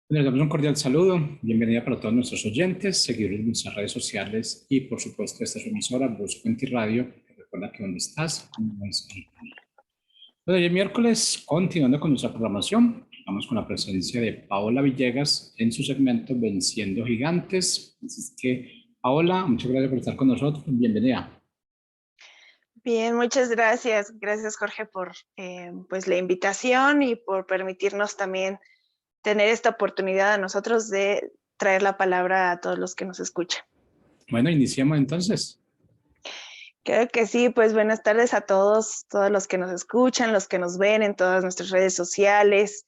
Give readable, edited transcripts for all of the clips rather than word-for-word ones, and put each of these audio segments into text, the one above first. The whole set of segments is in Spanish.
Les damos un cordial saludo, bienvenida para todos nuestros oyentes, seguidores de nuestras redes sociales y por supuesto esta es su emisora, Voz Puente Radio. Recuerda que donde estás, no es el camino. Bueno, hoy es miércoles, continuando con nuestra programación, vamos con la presencia de Paola Villegas en su segmento Venciendo Gigantes. Así que, Paola, muchas gracias por estar con nosotros, bienvenida. Bien, muchas gracias. Gracias, Jorge, por pues la invitación y por permitirnos también tener esta oportunidad a nosotros de traer la palabra a todos los que nos escuchan. Bueno, iniciamos entonces. Creo que sí, pues buenas tardes a todos los que nos escuchan, los que nos ven en todas nuestras redes sociales.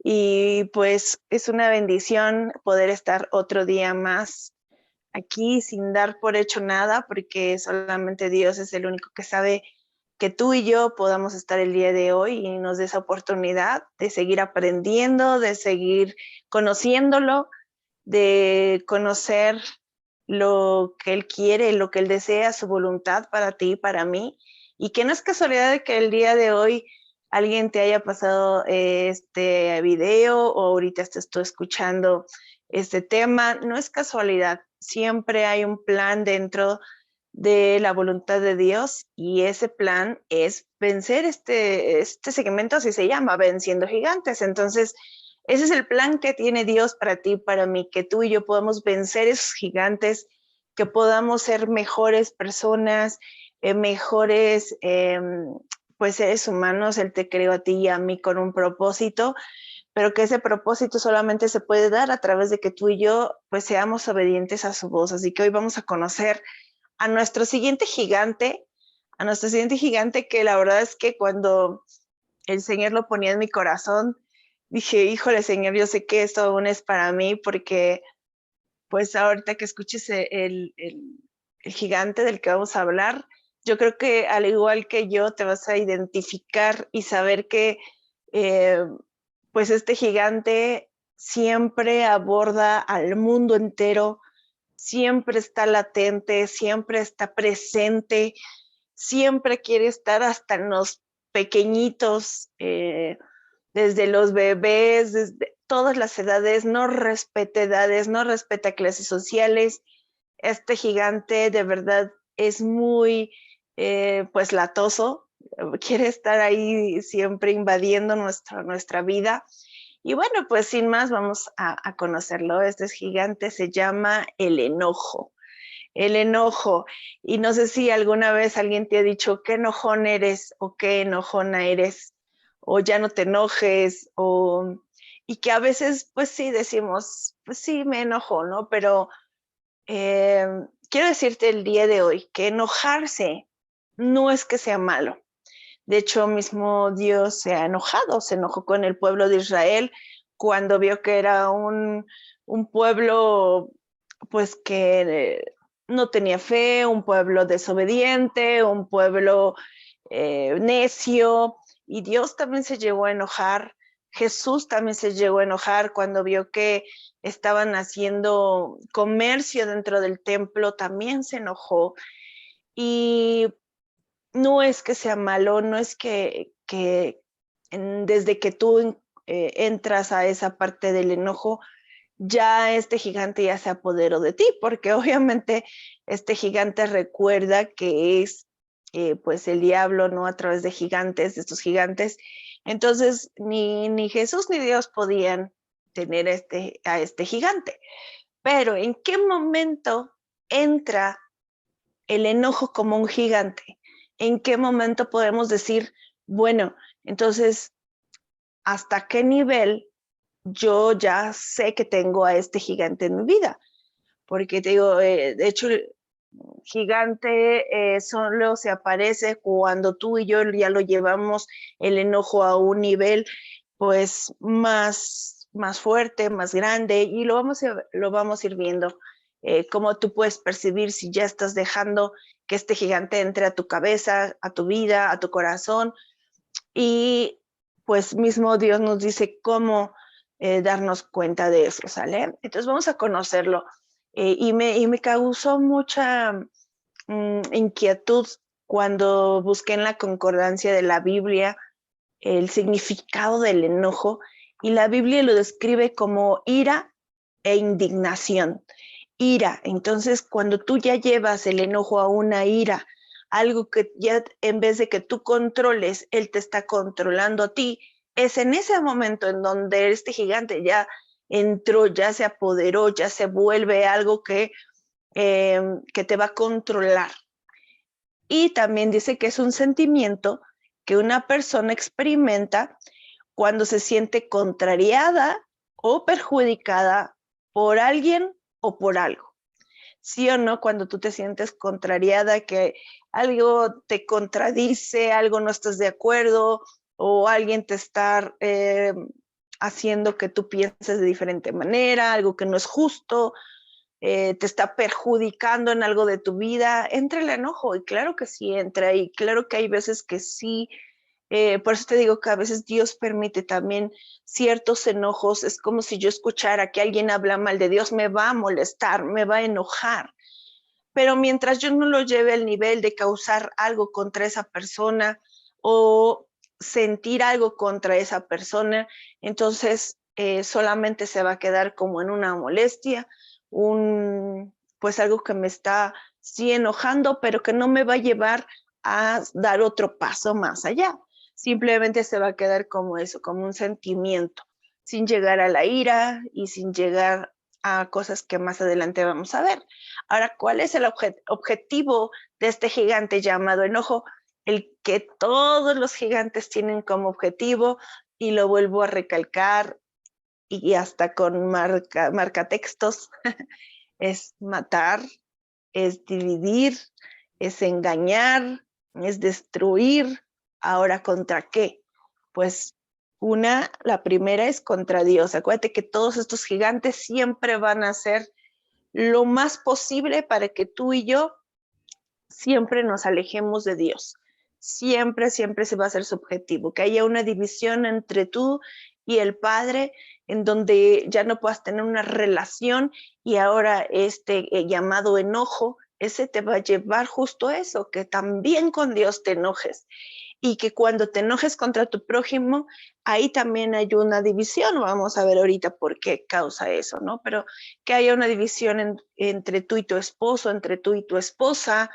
Y pues es una bendición poder estar otro día más aquí sin dar por hecho nada, porque solamente Dios es el único que sabe que tú y yo podamos estar el día de hoy y nos dé esa oportunidad de seguir aprendiendo, de seguir conociéndolo, de conocer lo que Él quiere, lo que Él desea, su voluntad para ti y para mí. Y que no es casualidad de que el día de hoy alguien te haya pasado este video o ahorita estés tú escuchando este tema. No es casualidad, siempre hay un plan dentro de la voluntad de Dios y ese plan es vencer este segmento, así se llama, Venciendo Gigantes. Entonces, ese es el plan que tiene Dios para ti, para mí, que tú y yo podamos vencer esos gigantes, que podamos ser mejores personas, mejores pues seres humanos. Él te creó a ti y a mí con un propósito, pero que ese propósito solamente se puede dar a través de que tú y yo pues seamos obedientes a su voz. Así que hoy vamos a conocer a nuestro siguiente gigante, que la verdad es que cuando el Señor lo ponía en mi corazón, dije, híjole, Señor, yo sé que esto aún es para mí, porque pues ahorita que escuches el gigante del que vamos a hablar, yo creo que al igual que yo te vas a identificar y saber que pues este gigante siempre aborda al mundo entero, siempre está latente, siempre está presente, siempre quiere estar hasta en los pequeñitos, desde los bebés, desde todas las edades, no respeta edades, no respeta clases sociales. Este gigante de verdad es muy pues latoso, quiere estar ahí siempre invadiendo nuestra vida. Y bueno, pues sin más vamos a conocerlo. Este gigante se llama el enojo. El enojo. Y no sé si alguna vez alguien te ha dicho qué enojón eres o qué enojona eres, o ya no te enojes, y que a veces pues sí decimos, pues sí me enojo, ¿no? Pero quiero decirte el día de hoy que enojarse no es que sea malo. De hecho, mismo Dios se ha enojado, se enojó con el pueblo de Israel cuando vio que era un pueblo pues que no tenía fe, un pueblo desobediente, un pueblo necio, y Dios también se llegó a enojar. Jesús también se llegó a enojar cuando vio que estaban haciendo comercio dentro del templo, también se enojó. Y no es que sea malo, no es que desde que tú entras a esa parte del enojo, ya este gigante ya se apoderó de ti, porque obviamente este gigante recuerda que es pues el diablo, ¿no? A través de gigantes, de estos gigantes. Entonces ni Jesús ni Dios podían tener a este gigante. Pero ¿en qué momento entra el enojo como un gigante? ¿En qué momento podemos decir, bueno, entonces, ¿hasta qué nivel yo ya sé que tengo a este gigante en mi vida? Porque te digo, de hecho, el gigante solo se aparece cuando tú y yo ya lo llevamos el enojo a un nivel pues más fuerte, más grande, y lo vamos a ir viendo. Cómo tú puedes percibir si ya estás dejando que este gigante entre a tu cabeza, a tu vida, a tu corazón, y pues mismo Dios nos dice cómo darnos cuenta de eso, ¿sale? Entonces vamos a conocerlo. Y me causó mucha inquietud cuando busqué en la concordancia de la Biblia el significado del enojo y la Biblia lo describe como ira e indignación. Ira, entonces cuando tú ya llevas el enojo a una ira, algo que ya en vez de que tú controles, él te está controlando a ti, es en ese momento en donde este gigante ya entró, ya se apoderó, ya se vuelve algo que te va a controlar. Y también dice que es un sentimiento que una persona experimenta cuando se siente contrariada o perjudicada por alguien o por algo. ¿Sí o no? Cuando tú te sientes contrariada, que algo te contradice, algo no estás de acuerdo o alguien te está haciendo que tú pienses de diferente manera, algo que no es justo, te está perjudicando en algo de tu vida, entra el enojo y claro que sí entra y claro que hay veces que sí. Por eso te digo que a veces Dios permite también ciertos enojos. Es como si yo escuchara que alguien habla mal de Dios, me va a molestar, me va a enojar. Pero mientras yo no lo lleve al nivel de causar algo contra esa persona o sentir algo contra esa persona, entonces solamente se va a quedar como en una molestia, pues algo que me está sí enojando, pero que no me va a llevar a dar otro paso más allá. Simplemente se va a quedar como eso, como un sentimiento, sin llegar a la ira y sin llegar a cosas que más adelante vamos a ver. Ahora, ¿cuál es el objetivo de este gigante llamado enojo? El que todos los gigantes tienen como objetivo, y lo vuelvo a recalcar, y hasta con marca textos, es matar, es dividir, es engañar, es destruir. Ahora, ¿contra qué? Pues la primera es contra Dios. Acuérdate que todos estos gigantes siempre van a hacer lo más posible para que tú y yo siempre nos alejemos de Dios. Siempre, siempre se va a hacer su objetivo, que haya una división entre tú y el Padre, en donde ya no puedas tener una relación y ahora este llamado enojo, ese te va a llevar justo a eso, que también con Dios te enojes y que cuando te enojes contra tu prójimo, ahí también hay una división. Vamos a ver ahorita por qué causa eso, ¿no? Pero que haya una división entre tú y tu esposo, entre tú y tu esposa,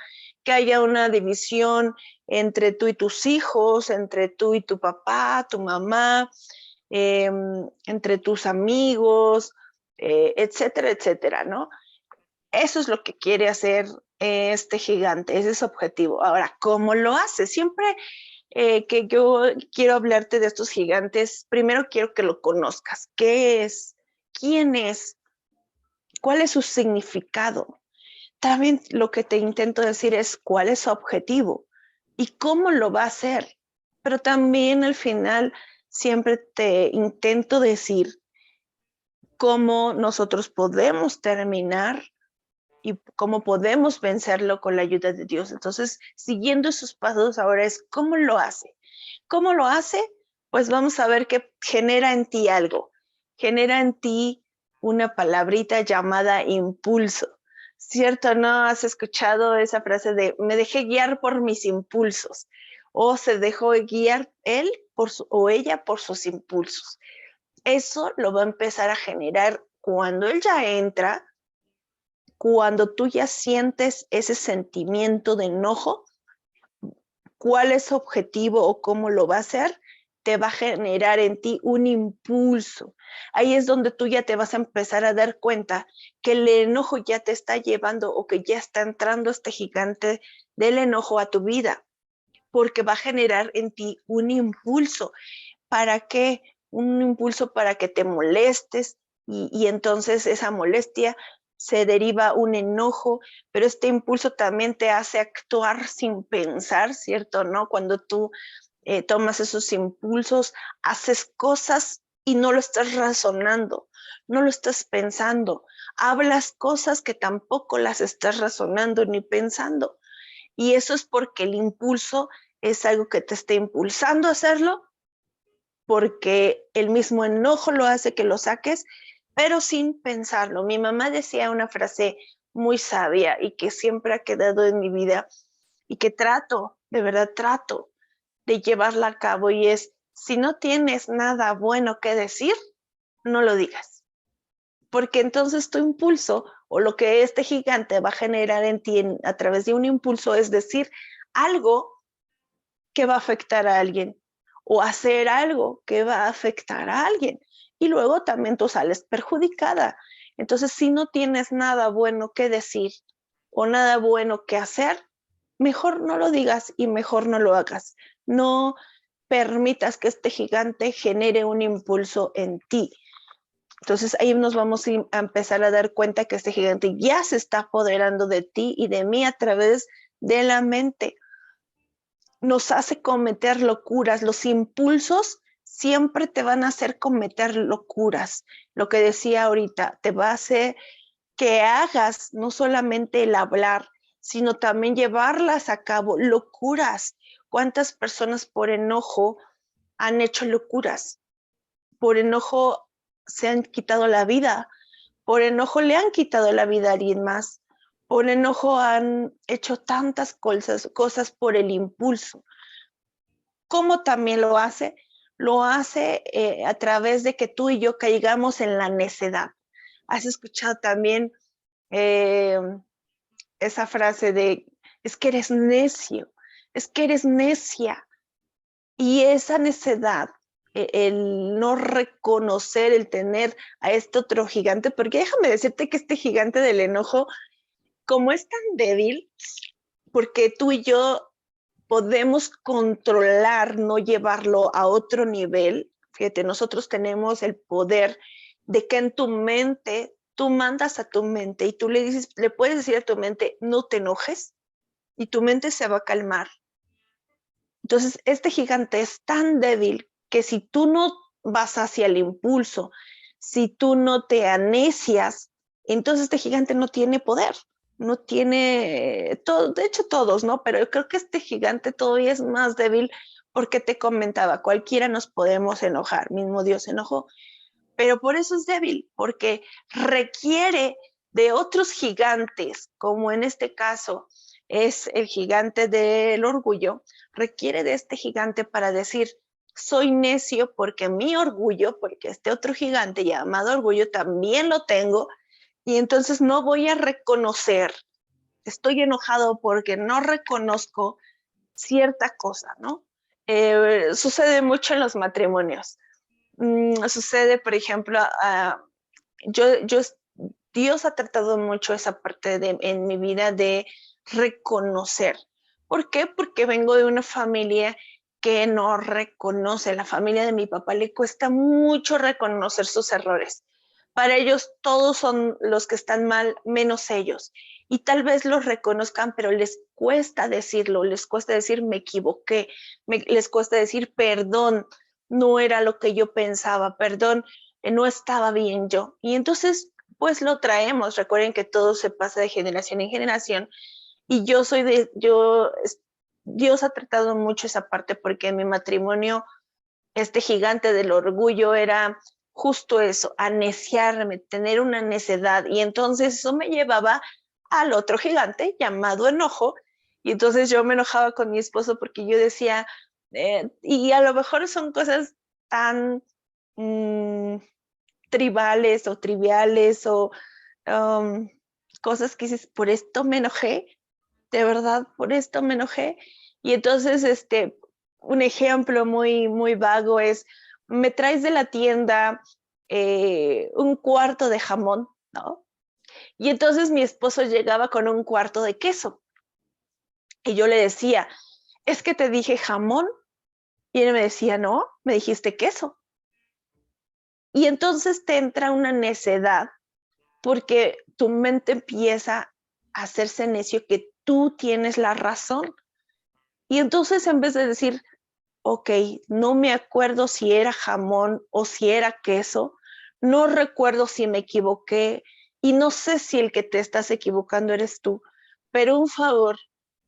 que haya una división entre tú y tus hijos, entre tú y tu papá, tu mamá, entre tus amigos, etcétera, etcétera, ¿no? Eso es lo que quiere hacer este gigante, ese es su objetivo. Ahora, ¿cómo lo hace? Siempre que yo quiero hablarte de estos gigantes, primero quiero que lo conozcas. ¿Qué es? ¿Quién es? ¿Cuál es su significado? También lo que te intento decir es cuál es su objetivo y cómo lo va a hacer. Pero también al final siempre te intento decir cómo nosotros podemos terminar y cómo podemos vencerlo con la ayuda de Dios. Entonces, siguiendo sus pasos ahora es cómo lo hace. ¿Cómo lo hace? Pues vamos a ver que genera en ti algo. Genera en ti una palabrita llamada impulso. ¿Cierto? ¿No has escuchado esa frase de me dejé guiar por mis impulsos? O se dejó guiar él o ella por sus impulsos. Eso lo va a empezar a generar cuando él ya entra, cuando tú ya sientes ese sentimiento de enojo. ¿Cuál es su objetivo o cómo lo va a hacer? Te va a generar en ti un impulso. Ahí es donde tú ya te vas a empezar a dar cuenta que el enojo ya te está llevando o que ya está entrando este gigante del enojo a tu vida, porque va a generar en ti un impulso. ¿Para qué? Un impulso para que te molestes y entonces esa molestia se deriva un enojo, pero este impulso también te hace actuar sin pensar, ¿cierto? ¿No? Cuando tú tomas esos impulsos, haces cosas y no lo estás razonando, no lo estás pensando, hablas cosas que tampoco las estás razonando ni pensando. Y eso es porque el impulso es algo que te está impulsando a hacerlo, porque el mismo enojo lo hace que lo saques, pero sin pensarlo. Mi mamá decía una frase muy sabia y que siempre ha quedado en mi vida y que trato, de verdad trato de llevarla a cabo, y es, si no tienes nada bueno que decir, no lo digas. Porque entonces tu impulso o lo que este gigante va a generar en ti a través de un impulso es decir algo que va a afectar a alguien o hacer algo que va a afectar a alguien. Y luego también tú sales perjudicada. Entonces, si no tienes nada bueno que decir o nada bueno que hacer, mejor no lo digas y mejor no lo hagas. No permitas que este gigante genere un impulso en ti. Entonces ahí nos vamos a empezar a dar cuenta que este gigante ya se está apoderando de ti y de mí a través de la mente. Nos hace cometer locuras. Los impulsos siempre te van a hacer cometer locuras. Lo que decía ahorita, te va a hacer que hagas no solamente el hablar, sino también llevarlas a cabo, locuras. ¿Cuántas personas por enojo han hecho locuras? Por enojo se han quitado la vida, por enojo le han quitado la vida a alguien más, por enojo han hecho tantas cosas por el impulso. ¿Cómo también lo hace? Lo hace a través de que tú y yo caigamos en la necedad. ¿Has escuchado también esa frase de, es que eres necio, es que eres necia? Y esa necedad, el no reconocer, el tener a este otro gigante, porque déjame decirte que este gigante del enojo, como es tan débil, porque tú y yo podemos controlar, no llevarlo a otro nivel. Fíjate, nosotros tenemos el poder de que en tu mente, tú mandas a tu mente y tú le dices, le puedes decir a tu mente, no te enojes, y tu mente se va a calmar. Entonces, este gigante es tan débil que si tú no vas hacia el impulso, si tú no te anecias, entonces este gigante no tiene poder, no tiene, todo, de hecho todos, ¿no? Pero yo creo que este gigante todavía es más débil porque te comentaba, cualquiera nos podemos enojar, mismo Dios se enojó, pero por eso es débil, porque requiere de otros gigantes, como en este caso es el gigante del orgullo, requiere de este gigante para decir, soy necio porque mi orgullo, porque este otro gigante llamado orgullo también lo tengo, y entonces no voy a reconocer, estoy enojado porque no reconozco cierta cosa, ¿no? Sucede mucho en los matrimonios. Sucede, por ejemplo, yo, Dios ha tratado mucho esa parte en mi vida de reconocer. ¿Por qué? Porque vengo de una familia que no reconoce. La familia de mi papá le cuesta mucho reconocer sus errores. Para ellos todos son los que están mal, menos ellos. Y tal vez los reconozcan, pero les cuesta decirlo, les cuesta decir me equivoqué, les cuesta decir perdón, no era lo que yo pensaba, perdón, no estaba bien yo. Y entonces, pues lo traemos. Recuerden que todo se pasa de generación en generación. Y Dios ha tratado mucho esa parte porque en mi matrimonio, este gigante del orgullo era justo eso, aneciarme, tener una necedad. Y entonces eso me llevaba al otro gigante llamado enojo. Y entonces yo me enojaba con mi esposo porque yo decía, y a lo mejor son cosas tan tribales o triviales o um, cosas que dices, por esto me enojé, de verdad, por esto me enojé. Y entonces, un ejemplo muy vago es, me traes de la tienda un cuarto de jamón, ¿no? Y entonces mi esposo llegaba con un cuarto de queso. Y yo le decía, es que te dije jamón. Y él me decía, no, me dijiste queso. Y entonces te entra una necedad porque tu mente empieza a hacerse necio que tú tienes la razón. Y entonces en vez de decir, ok, no me acuerdo si era jamón o si era queso, no recuerdo si me equivoqué y no sé si el que te estás equivocando eres tú, pero un favor,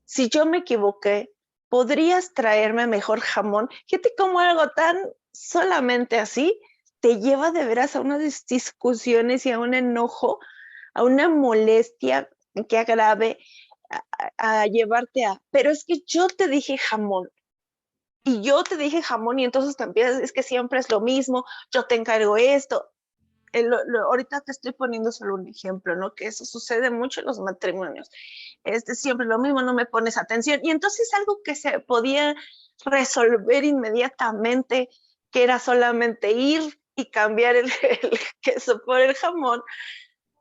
si yo me equivoqué, ¿podrías traerme mejor jamón? Fíjate cómo algo tan solamente así te lleva de veras a unas discusiones y a un enojo, a una molestia que agrave, a llevarte a, pero es que yo te dije jamón. y yo te dije jamón y entonces te empiezas, es que siempre es lo mismo, yo te encargo esto. Ahorita te estoy poniendo solo un ejemplo, ¿no? Que eso sucede mucho en los matrimonios. Siempre lo mismo, no me pones atención. Y entonces algo que se podía resolver inmediatamente, que era solamente ir y cambiar el queso por el jamón,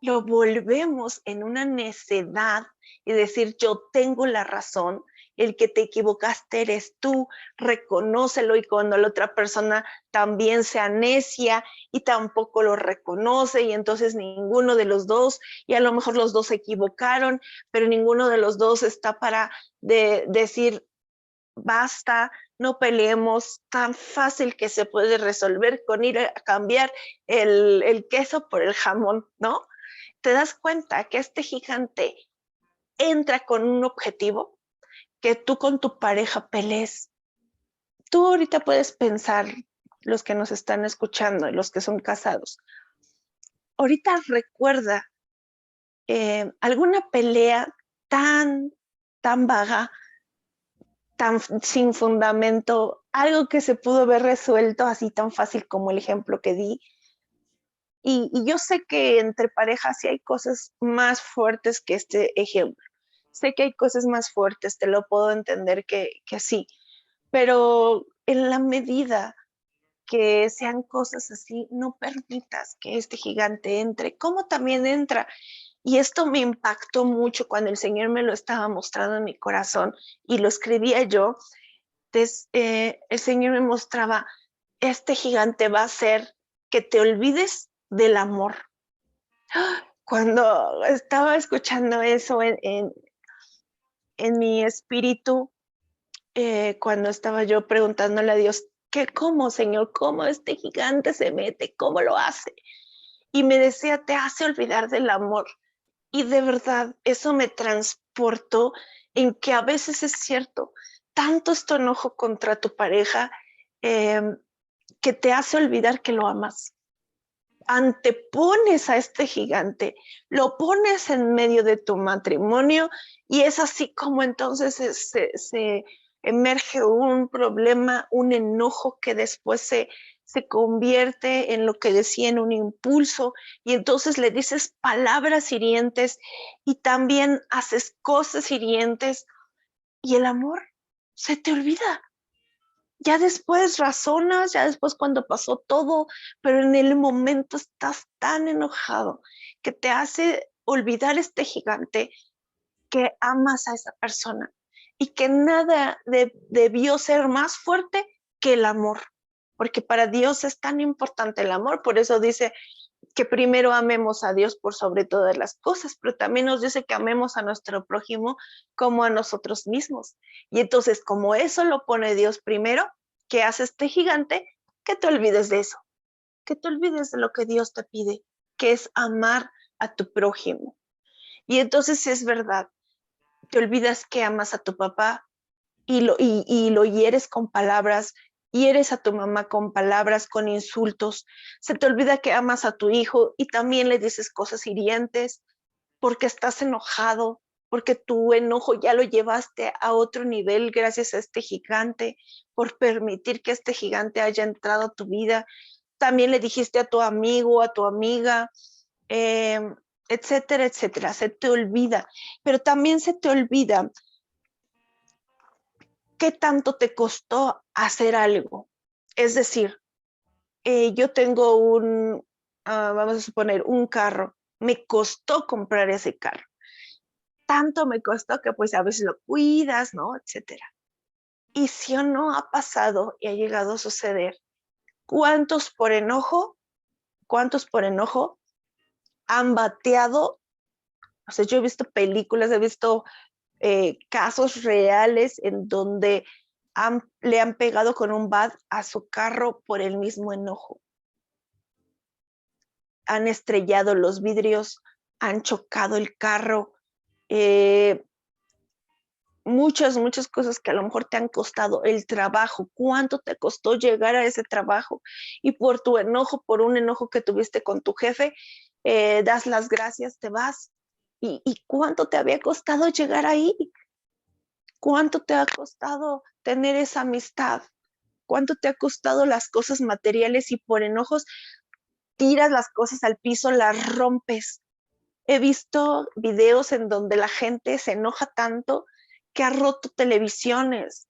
lo volvemos en una necedad y decir yo tengo la razón, el que te equivocaste eres tú, reconócelo, y cuando la otra persona también sea necia y tampoco lo reconoce y entonces ninguno de los dos, y a lo mejor los dos se equivocaron, pero ninguno de los dos está para decir basta, no peleemos, tan fácil que se puede resolver con ir a cambiar el queso por el jamón, ¿no? Te das cuenta que este gigante entra con un objetivo, que tú con tu pareja pelees. Tú ahorita puedes pensar, los que nos están escuchando y los que son casados, ahorita recuerda alguna pelea tan vaga, tan sin fundamento, algo que se pudo haber resuelto así tan fácil como el ejemplo que di. Y yo sé que entre parejas sí hay cosas más fuertes que este ejemplo. Sé que hay cosas más fuertes, te lo puedo entender que sí, pero en la medida que sean cosas así, no permitas que este gigante entre, como también entra. Y esto me impactó mucho cuando el Señor me lo estaba mostrando en mi corazón y lo escribía yo. Entonces, el Señor me mostraba, este gigante va a hacer que te olvides del amor. Cuando estaba escuchando eso en mi espíritu, cuando estaba yo preguntándole a Dios, ¿cómo, Señor? ¿Cómo este gigante se mete? ¿Cómo lo hace? Y me decía, te hace olvidar del amor. Y de verdad, eso me transportó en que a veces es cierto, tanto es tu enojo contra tu pareja eh, que te hace olvidar que lo amas. Antepones a este gigante, lo pones en medio de tu matrimonio y es así como entonces se emerge un problema, un enojo que después se convierte en lo que decía en un impulso y entonces le dices palabras hirientes y también haces cosas hirientes y el amor se te olvida. Ya después razonas, ya después cuando pasó todo, pero en el momento estás tan enojado que te hace olvidar este gigante que amas a esa persona y que nada debió ser más fuerte que el amor, porque para Dios es tan importante el amor, por eso dice que primero amemos a Dios por sobre todas las cosas, pero también nos dice que amemos a nuestro prójimo como a nosotros mismos. Y entonces, como eso lo pone Dios primero, ¿qué hace este gigante? Que te olvides de eso, que te olvides de lo que Dios te pide, que es amar a tu prójimo. Y entonces es verdad, te olvidas que amas a tu papá y lo hieres con palabras, hieres a tu mamá con palabras, con insultos, se te olvida que amas a tu hijo y también le dices cosas hirientes porque estás enojado, porque tu enojo ya lo llevaste a otro nivel gracias a este gigante, por permitir que este gigante haya entrado a tu vida. También le dijiste a tu amigo, a tu amiga, eh, etcétera, etcétera. Se te olvida, pero también se te olvida qué tanto te costó hacer algo. Es decir, yo tengo vamos a suponer, un carro. Me costó comprar ese carro. Tanto me costó que pues a veces lo cuidas, ¿no? Etcétera. Y si o no ha pasado y ha llegado a suceder, cuántos por enojo han bateado? O sea, yo he visto películas, he visto casos reales en donde le han pegado con un bat a su carro por el mismo enojo. Han estrellado los vidrios, han chocado el carro, muchas cosas que a lo mejor te han costado el trabajo. ¿Cuánto te costó llegar a ese trabajo? Y por tu enojo, por un enojo que tuviste con tu jefe, das las gracias, te vas. ¿Y cuánto te había costado llegar ahí? ¿Cuánto te ha costado tener esa amistad? ¿Cuánto te ha costado las cosas materiales y por enojos tiras las cosas al piso, las rompes? He visto videos en donde la gente se enoja tanto que ha roto televisiones,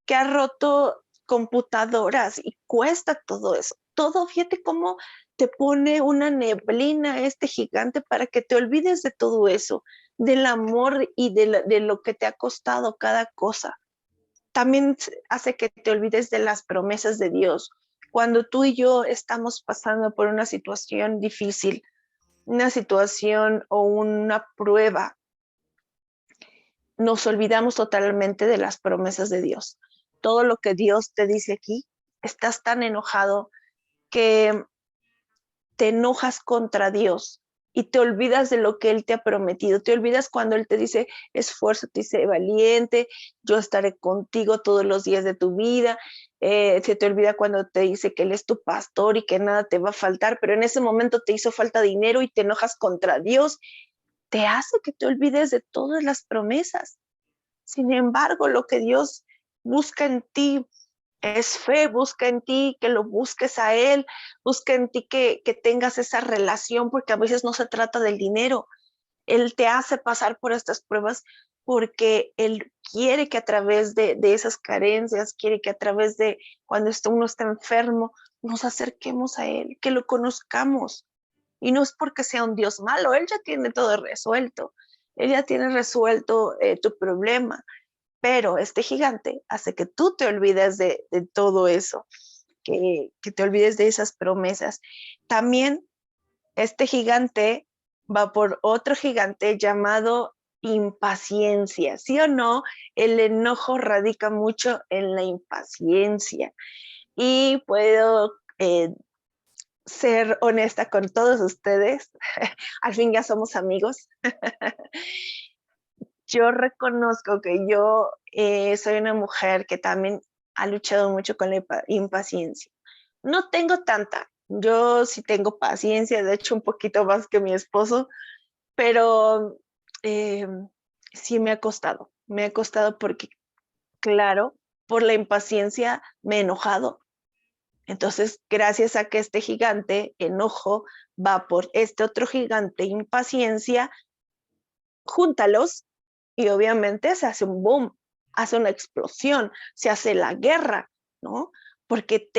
que ha roto computadoras y cuesta todo eso. Todo, fíjate cómo te pone una neblina este gigante para que te olvides de todo eso, del amor y de lo que te ha costado cada cosa. También hace que te olvides de las promesas de Dios. Cuando tú y yo estamos pasando por una situación difícil, una situación o una prueba, nos olvidamos totalmente de las promesas de Dios. Todo lo que Dios te dice aquí, estás tan enojado que te enojas contra Dios y te olvidas de lo que Él te ha prometido. Te olvidas cuando Él te dice, esfuérzate y sé valiente, yo estaré contigo todos los días de tu vida. Se te olvida cuando te dice que Él es tu pastor y que nada te va a faltar, pero en ese momento te hizo falta dinero y te enojas contra Dios. Te hace que te olvides de todas las promesas. Sin embargo, lo que Dios busca en ti es fe, busca en ti que lo busques a Él, busca en ti que tengas esa relación, porque a veces no se trata del dinero. Él te hace pasar por estas pruebas porque Él quiere que a través de esas carencias, quiere que a través de cuando uno está enfermo, nos acerquemos a Él, que lo conozcamos. Y no es porque sea un Dios malo, Él ya tiene todo resuelto. Él ya tiene resuelto tu problema, pero este gigante hace que tú te olvides de todo eso, que te olvides de esas promesas. También este gigante va por otro gigante llamado impaciencia, ¿sí o no? El enojo radica mucho en la impaciencia y puedo ser honesta con todos ustedes, al fin ya somos amigos. Yo reconozco que yo soy una mujer que también ha luchado mucho con la impaciencia. No tengo tanta, yo sí tengo paciencia, de hecho un poquito más que mi esposo, pero eh, sí me ha costado porque, claro, por la impaciencia me he enojado. Entonces, gracias a que este gigante, enojo, va por este otro gigante, impaciencia, júntalos y obviamente se hace un boom, hace una explosión, se hace la guerra, ¿no? Porque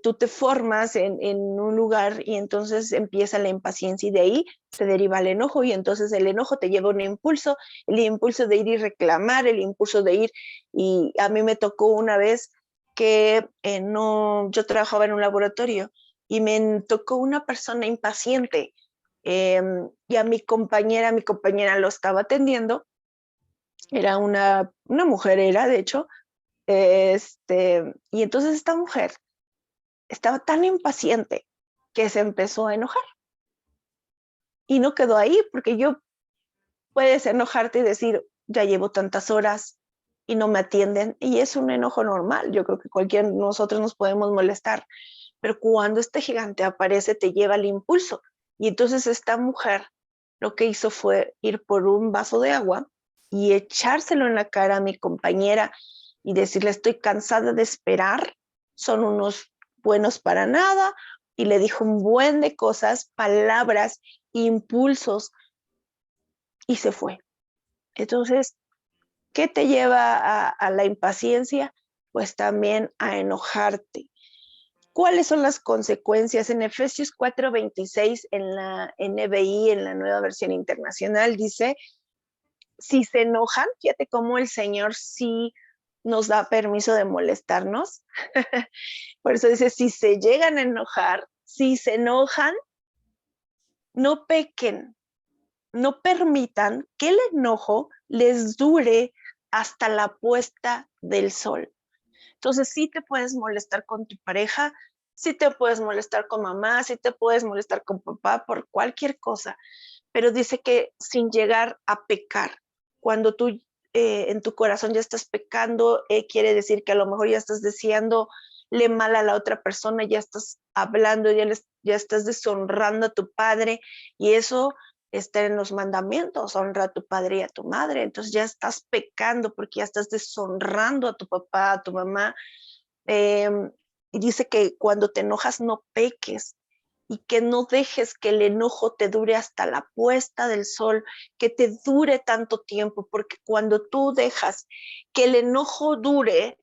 tú te formas en un lugar y entonces empieza la impaciencia y de ahí se deriva el enojo y entonces el enojo te lleva a un impulso, el impulso de ir y reclamar, el impulso de ir y a mí me tocó una vez que no, yo trabajaba en un laboratorio y me tocó una persona impaciente y a mi compañera lo estaba atendiendo, era una mujer, era de hecho, y entonces esta mujer estaba tan impaciente que se empezó a enojar y no quedó ahí porque puedes enojarte y decir, ya llevo tantas horas y no me atienden y es un enojo normal, yo creo que cualquiera de nosotros nos podemos molestar, pero cuando este gigante aparece te lleva al impulso y entonces esta mujer lo que hizo fue ir por un vaso de agua y echárselo en la cara a mi compañera y decirle estoy cansada de esperar, son unos buenos para nada y le dijo un buen de cosas, palabras, impulsos y se fue. Entonces, ¿qué te lleva a la impaciencia? Pues también a enojarte. ¿Cuáles son las consecuencias? En Efesios 4:26, en la NBI, en la nueva versión internacional, dice, si se enojan, fíjate cómo el Señor sí nos da permiso de molestarnos. Por eso dice, si se llegan a enojar, si se enojan, no pequen, no permitan que el enojo les dure hasta la puesta del sol. Entonces, sí te puedes molestar con tu pareja, sí te puedes molestar con mamá, sí te puedes molestar con papá por cualquier cosa, pero dice que sin llegar a pecar. Cuando tú en tu corazón ya estás pecando, quiere decir que a lo mejor ya estás deseándole mal a la otra persona, ya estás hablando, ya estás deshonrando a tu padre y eso está en los mandamientos, honra a tu padre y a tu madre. Entonces ya estás pecando porque ya estás deshonrando a tu papá, a tu mamá. Y dice que cuando te enojas no peques y que no dejes que el enojo te dure hasta la puesta del sol, que te dure tanto tiempo, porque cuando tú dejas que el enojo dure,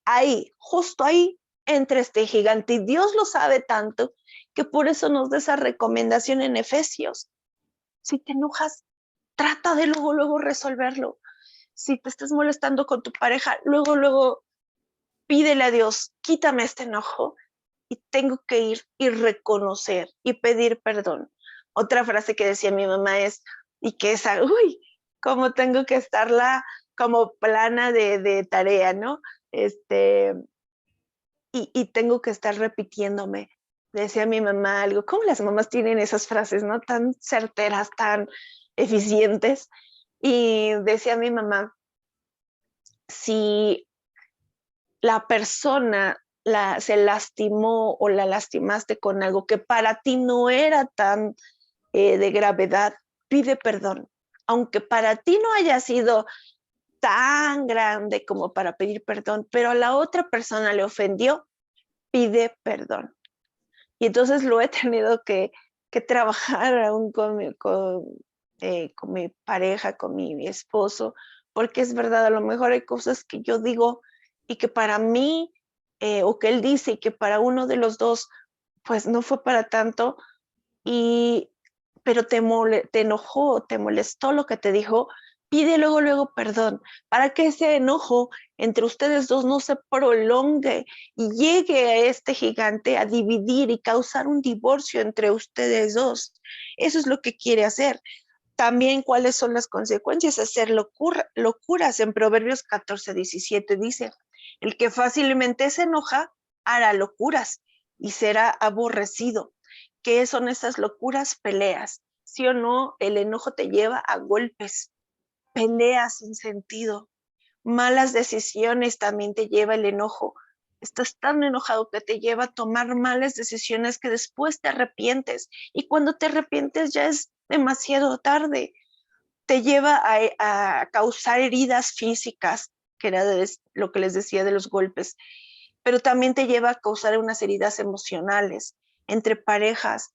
ahí, justo ahí, entra este gigante. Y Dios lo sabe tanto que por eso nos da esa recomendación en Efesios. Si te enojas, trata de luego resolverlo. Si te estás molestando con tu pareja, luego pídele a Dios, quítame este enojo y tengo que ir y reconocer y pedir perdón. Otra frase que decía mi mamá es, y que esa, uy, cómo tengo que estarla como plana de tarea, ¿no? Y tengo que estar repitiéndome. Decía mi mamá algo, ¿cómo las mamás tienen esas frases, no? Tan certeras, tan eficientes. Y decía mi mamá, si la persona se lastimó o la lastimaste con algo que para ti no era tan de gravedad, pide perdón. Aunque para ti no haya sido tan grande como para pedir perdón, pero a la otra persona le ofendió, pide perdón. Y entonces lo he tenido que trabajar aún con mi pareja, con mi esposo, porque es verdad, a lo mejor hay cosas que yo digo y que para mí, o que él dice y que para uno de los dos, pues no fue para tanto, y, pero te enojó, te molestó lo que te dijo, pide luego perdón, para que ese enojo entre ustedes dos no se prolongue y llegue a este gigante a dividir y causar un divorcio entre ustedes dos. Eso es lo que quiere hacer. También, ¿cuáles son las consecuencias? Hacer locuras. En Proverbios 14:17 dice, el que fácilmente se enoja hará locuras y será aborrecido. ¿Qué son esas locuras? Peleas. ¿Sí o no? El enojo te lleva a golpes, peleas sin sentido, malas decisiones también te lleva el enojo. Estás tan enojado que te lleva a tomar malas decisiones que después te arrepientes. Y cuando te arrepientes ya es demasiado tarde. Te lleva a causar heridas físicas, que era lo que les decía de los golpes, pero también te lleva a causar unas heridas emocionales entre parejas.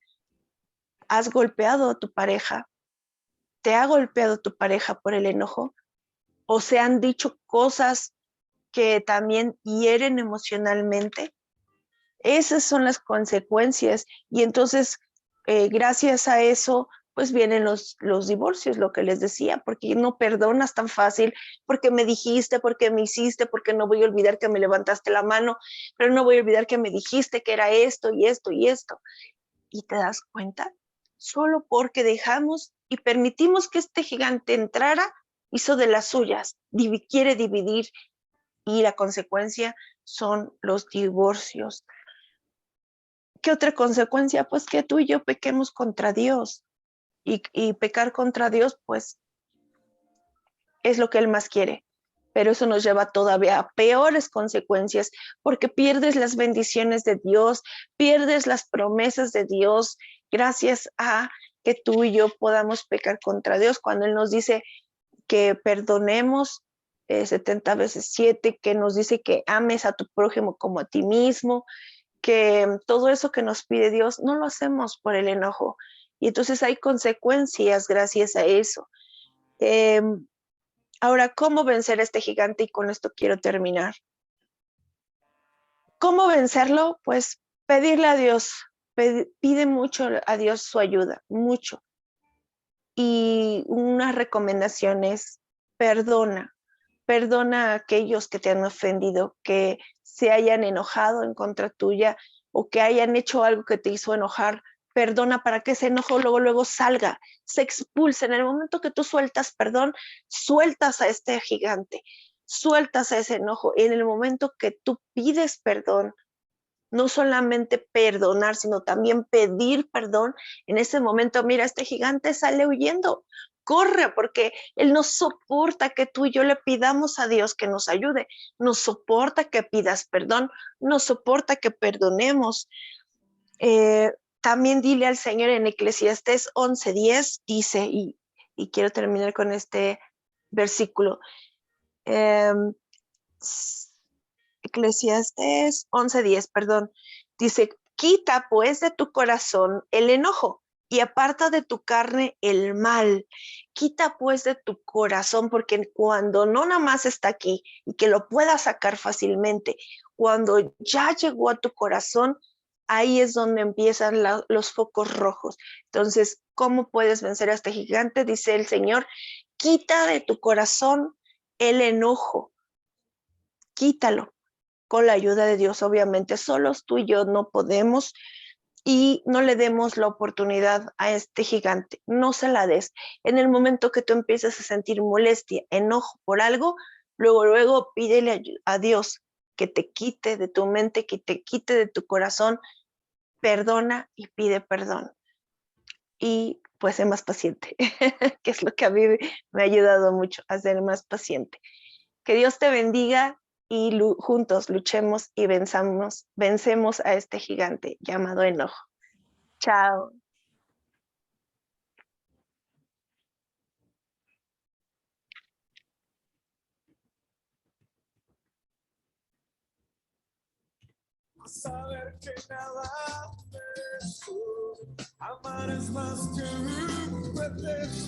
¿Has golpeado a tu pareja? ¿Te ha golpeado tu pareja por el enojo? ¿O se han dicho cosas que también hieren emocionalmente? Esas son las consecuencias. Y entonces, gracias a eso, pues vienen los divorcios, lo que les decía, porque no perdonas tan fácil, porque me dijiste, porque me hiciste, porque no voy a olvidar que me levantaste la mano, pero no voy a olvidar que me dijiste que era esto y esto y esto. ¿Y te das cuenta? Solo porque dejamos y permitimos que este gigante entrara, hizo de las suyas, quiere dividir, y la consecuencia son los divorcios. ¿Qué otra consecuencia? Pues que tú y yo pequemos contra Dios, y pecar contra Dios pues es lo que Él más quiere, pero eso nos lleva todavía a peores consecuencias, porque pierdes las bendiciones de Dios, pierdes las promesas de Dios, gracias a que tú y yo podamos pecar contra Dios, cuando Él nos dice que perdonemos 70 veces 7, que nos dice que ames a tu prójimo como a ti mismo, que todo eso que nos pide Dios no lo hacemos por el enojo. Y entonces hay consecuencias gracias a eso. Eh, Ahora, ¿cómo vencer a este gigante? Y con esto quiero terminar. ¿Cómo vencerlo? Pues pedirle a Dios, pide mucho a Dios su ayuda, mucho. Y una recomendación es perdona, perdona a aquellos que te han ofendido, que se hayan enojado en contra tuya o que hayan hecho algo que te hizo enojar. Perdona para que ese enojo luego salga, se expulse. En el momento que tú sueltas perdón, sueltas a este gigante, sueltas a ese enojo. En el momento que tú pides perdón, no solamente perdonar, sino también pedir perdón, en ese momento, mira, este gigante sale huyendo, corre, porque él no soporta que tú y yo le pidamos a Dios que nos ayude, no soporta que pidas perdón, no soporta que perdonemos. también dile al Señor en Eclesiastés 11:10, dice, y quiero terminar con este versículo. Eclesiastés 11:10, perdón. Dice, quita pues de tu corazón el enojo y aparta de tu carne el mal. Quita pues de tu corazón, porque cuando no nada más está aquí y que lo puedas sacar fácilmente, cuando ya llegó a tu corazón, ahí es donde empiezan los focos rojos. Entonces, ¿cómo puedes vencer a este gigante? Dice el Señor, quita de tu corazón el enojo, quítalo con la ayuda de Dios. Obviamente, solos tú y yo no podemos, y no le demos la oportunidad a este gigante, no se la des. En el momento que tú empieces a sentir molestia, enojo por algo, luego pídele a Dios que te quite de tu mente, que te quite de tu corazón, perdona y pide perdón. Y pues sé más paciente, que es lo que a mí me ha ayudado mucho a ser más paciente. Que Dios te bendiga y juntos luchemos y vencemos a este gigante llamado enojo. Chao. Saber que nada me amar es más que un pretexto.